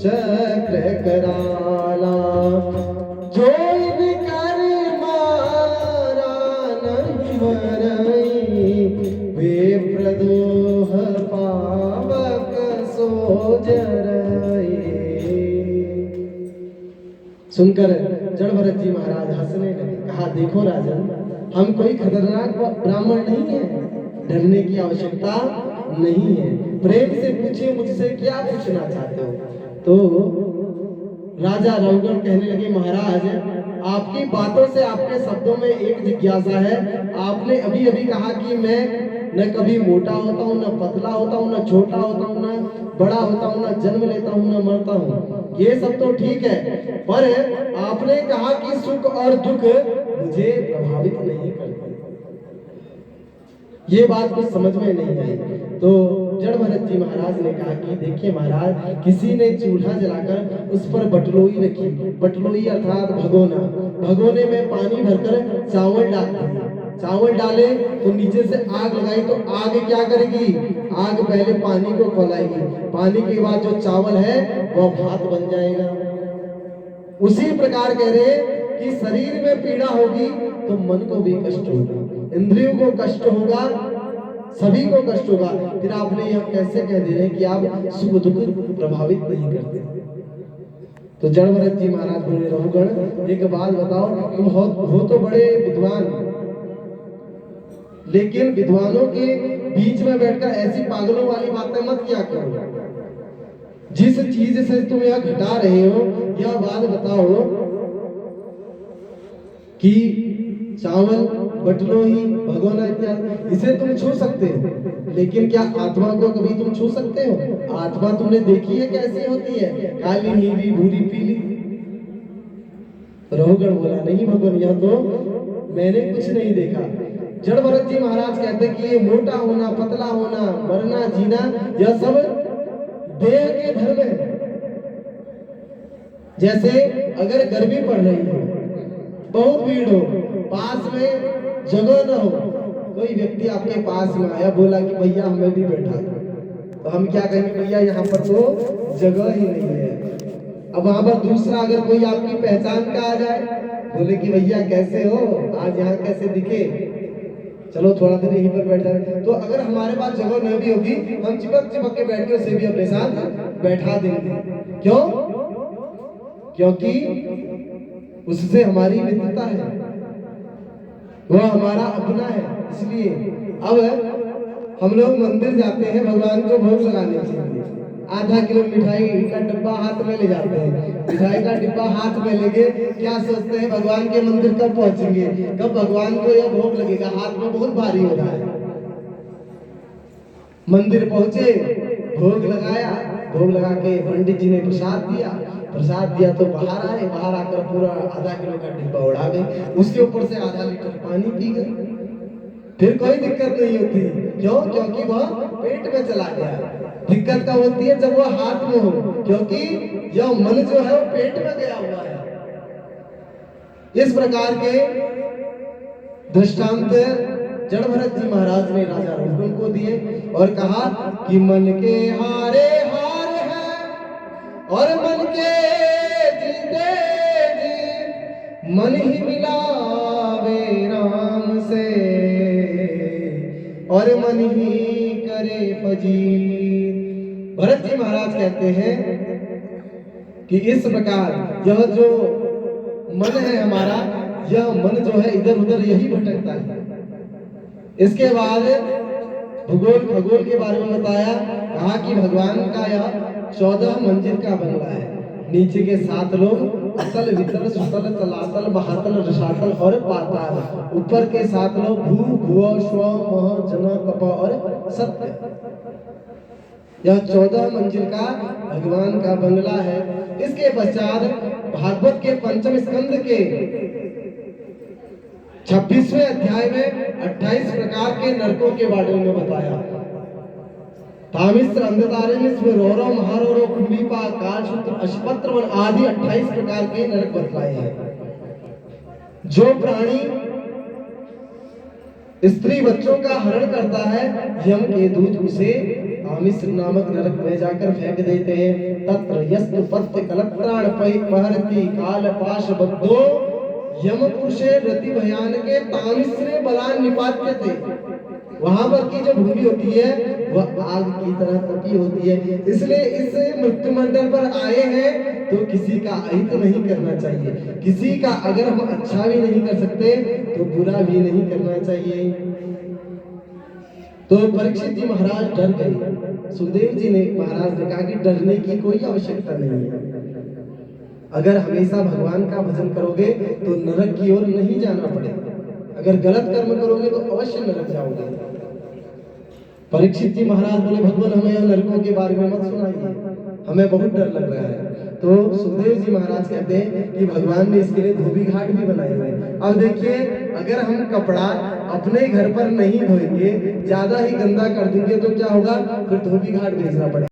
चक्र कराला। जो इनकर मारा नंवरई, वे प्रदोह पावक सोजरई। सुनकर जड़ भरत जी महाराज हंसने लगे। कहा देखो राजन, हम कोई खतरनाक ब्राह्मण नहीं है, डरने की आवश्यकता नहीं है। प्रेम से पूछिए मुझसे क्या पूछना चाहते हो। तो राजा रघुगण कहने लगे महाराज, आपकी बातों से आपके शब्दों में एक जिज्ञासा है। आपने अभी अभी कहा कि मैं न कभी मोटा होता हूँ, न पतला होता हूँ, न छोटा होता हूँ, न बड़ा होता हूँ, न जन्म लेता हूँ, न मरता हूँ। ये सब तो ठीक है, पर आपने कहा कि सुख और दुख मुझे प्रभावित नहीं करते। ये बात कुछ समझ में नहीं आई। तो जड़ भरत जी महाराज ने कहा कि देखिए महाराज, किसी ने चूल्हा जलाकर उस पर बटलोई रखी। बटलोई अर्थात भगोना। भगोने में पानी भरकर चावल डाल दिए। चावल डाले तो नीचे से आग लगाई, तो आग क्या करेगी? आग पहले पानी को खौलाएगी, पानी के बाद जो चावल है वह भात बन जाएगा। उसी प्रकार कह रहे कि शरीर में पीड़ा होगी तो मन को भी कष्ट होगा, इंद्रियों को कष्ट होगा, सभी को कष्ट होगा। फिर आपने यह कैसे कह दे रहे कि आप सुख दुख प्रभावित नहीं करते। तो जड़ भरत जी महाराज बोले रघुगण एक बात बताओ, तुम हो तो बड़े विद्वान, लेकिन विद्वानों के बीच में बैठकर ऐसी पागलों वाली बातें मत किया करो। जिस चीज से तुम यह घटा रहे हो, यह बात बताओ कि चावल, बटलोही, भगोना इत्यादि इसे तुम छू सकते हो, लेकिन क्या आत्मा को कभी तुम छू सकते हो? आत्मा तुमने देखी है कैसी होती है? काली, नीली, भूरी, पीली। रघुगण बोला नहीं भगवान, यह तो मैंने कुछ नहीं देखा। जड़ भरत जी महाराज कहते कि ये मोटा होना, पतला होना, मरना, जीना, यह सब देह के धर्म है। जैसे अगर गर्मी पड़ रही हो, बहुत भीड़ हो, पास में जगह न हो, कोई व्यक्ति आपके पास में आया, बोला कि भैया हमें भी बैठा दो, तो हम क्या कहेंगे? भैया यहाँ पर तो जगह ही नहीं है। अब वहां पर दूसरा अगर कोई आपकी पहचान का आ जाए, बोले कि भैया कैसे हो, आज यहाँ कैसे दिखे, चलो थोड़ा देर यहीं पर बैठ जाए। तो अगर हमारे पास जगह न भी होगी, हम चिपक चिपक के बैठ के उसे भी अपने साथ बैठा देंगे। क्यों? क्योंकि उससे हमारी मित्रता है, वह हमारा अपना है। इसलिए अब हम लोग मंदिर जाते हैं भगवान को भोग लगाने के लिए, आधा किलो मिठाई का डब्बा हाथ में ले जाते हैं। मिठाई का डिब्बा हाथ में लेके क्या सोचते हैं? भगवान के मंदिर कब पहुंचेंगे, कब भगवान को यह भोग लगेगा। हाथ में बहुत भारी हो रहा है। मंदिर पहुंचे, भोग लगाया, भोग लगा के पंडित जी ने प्रसाद दिया। प्रसाद दिया तो बाहर आए, बाहर आकर पूरा आधा किलो का डिब्बा उड़ा गए, उसके ऊपर से आधा लीटर पानी पी गए। फिर कोई दिक्कत नहीं होती। क्यों? क्योंकि वह पेट में चला गया। दिक्कत कब होती है? जब वह हाथ में हो, क्योंकि यह मन जो है वो पेट में गया हुआ है। इस प्रकार के दृष्टांत जड़ भरत जी महाराज ने राजा रघुगण को दिए और कहा कि मन के हारे हार है और मन के जीते जी, मन ही मिलावे राम से और मन ही करे फजीर। भरत जी महाराज कहते हैं कि इस प्रकार यह जो मन है हमारा, यह मन जो है इधर उधर यही भटकता है। इसके बाद भूगोल खगोल के बारे में बताया, कहा कि भगवान का यह 14 मंजिल का बंगला है। नीचे के 7 लोग अतल, वितल, सुतल, तलातल, महातल, रसातल और पाताल। ऊपर के 7 लोग भू, भुव, स्व, मह, जन, तप और सत्य। यह 14 मंजिल का भगवान का बंगला है। इसके पश्चात भागवत के 5वें स्कंद के 26वें अध्याय में 28 प्रकार के नरकों के बारे में बताया। तामिश्र, अंधतारिणी, रौरव, महारौरव, कुंभीपा, कालसूत्र, अश्वत्र वन आदि 28 प्रकार के नरक बतलाए हैं। जो प्राणी स्त्री बच्चों का हरण करता है, यम के दूत उसे आमिष नामक नरक में जाकर फेंक देते हैं। तत्र यस्तु पत्य कलत्राण पहरती काल पाश बद्धो यम पुरुषे रति भयानके तामिश्रे बलान निपात्य थे। वहां पर की जो भूमि होती है वह आग की तरह तपी होती है। इसलिए इस मृत्यु मंडल पर आए हैं तो किसी का अहित नहीं करना चाहिए। किसी का अगर हम अच्छा भी नहीं कर सकते तो बुरा भी नहीं करना चाहिए। तो परीक्षित जी महाराज डर गए। सुखदेव जी ने महाराज ने कहा कि डरने की कोई आवश्यकता नहीं है। अगर हमेशा भगवान का भजन करोगे तो नरक की ओर नहीं जाना पड़ेगा। अगर गलत कर्म करोगे तो अवश्य नरक जाओगे। परीक्षित जी महाराज बोले भगवान हमें नरकों के बारे में मत सुनाइए, हमें बहुत डर लग रहा है। तो सुखदेव जी महाराज कहते हैं कि भगवान ने इसके लिए धोबी घाट भी बनाए हुए। अब देखिए, अगर हम कपड़ा अपने घर पर नहीं धोएंगे, ज्यादा ही गंदा कर देंगे तो क्या होगा, फिर धोबी घाट भेजना पड़ेगा।